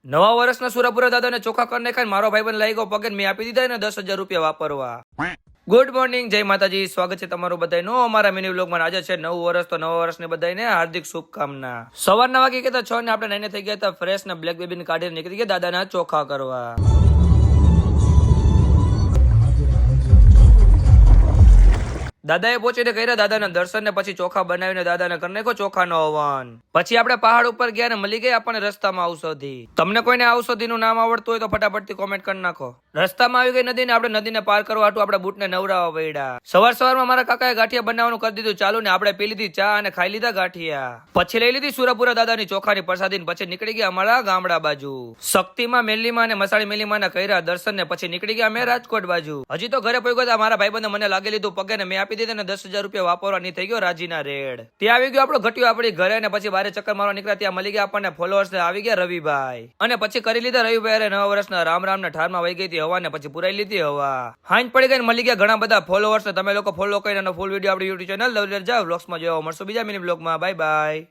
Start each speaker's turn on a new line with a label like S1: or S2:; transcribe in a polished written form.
S1: નવા વર્ષના સુરાપુરા દાદાને ચોખા કરી નાખાય મારો ભાઈ બંધ લઈ ગયો પગે મેં આપી દીધા ને 10,000 રૂપિયા વાપરવા. ગુડ મોર્નિંગ, જય માતાજી, સ્વાગત છે તમારું બધાનું અમારા મિની વ્લોગમાં. આજે છે નવું વર્ષ, તો નવા વર્ષને બધાને હાર્દિક શુભકામના. સવારના વાગે કહેતા 6 ને આપણે 9 થઈ ગયા હતા ફ્રેશ ને બ્લેક બેબીને કાઢીને નીકળી ગયા દાદાના ચોખા કરવા. દાદાએ પહોંચીને કર્યા દાદાના દર્શન ને પછી ચોખા બનાવીને દાદાને કરી નાખો ચોખાનો હવન. પછી આપણે પહાડ ઉપર ગયા ને મળી ગઈ આપણને રસ્તામાં ઔષધિ. તમને કોઈને ઔષધિનું નામ આવડતું હોય તો ફટાફટથી કોમેન્ટ કરી નાખો. રસ્તામાં આવી ગઈ નદી ને આપણે નદીને પાર કરવા હાટુ આપણે બૂટને નવરાવા પડ્યા. સવારમાં મારા કાકાએ ગાંઠિયા બનાવવાનું કરી દીધું ચાલુ ને આપણે પી લીધી ચા અને ખાઈ લીધા ગાંઠિયા. પછી લઈ લીધી સુરાપુરા દાદાની ચોખાની પ્રસાદી. પછી નીકળી ગયા અમારા ગામડા બાજુ. શક્તિમાં, મેલીમાં અને મસાળી મેલીમાં ના કર્યા દર્શન ને પછી નીકળી ગયા અમે રાજકોટ બાજુ. હજી તો ઘરે પહોંચ્યો હતા મારા ભાઈબંધે મને લાગી લીધું પગે ને મેં આપી દીધા ને 10,000 રૂપિયા વાપરવા ની થઈ ગયો રાજીના રેડ. ત્યાં આવી ગયો આપણો ઘટ્યો આપણી ઘરે ને પછી બારે ચક્કર મારવા નીકળ્યા. ત્યાં મળી ગયા આપણને ફોલોઅર્સ ને આવી ગયા રવિભાઈ. અને પછી કરી લીધા રવિભાઈ નવા વર્ષના રામ રામ ને ઠારમાં વહી ગઈ હતી હવા ને પછી પુરાઈ લીધી હવા. હાંજ પડી ગઈ મળી ગયા ઘણા બધા ફોલોઅર્સ ને તમે લોકો ફોલો કરીને ફૂલ વિડીયો આપણી યુટ્યુબ ચેનલ લવ લેટ જાવ વ્લોગ્સમાં જોવા મળશો બીજા મિની વ્લોગમાં. Bye bye.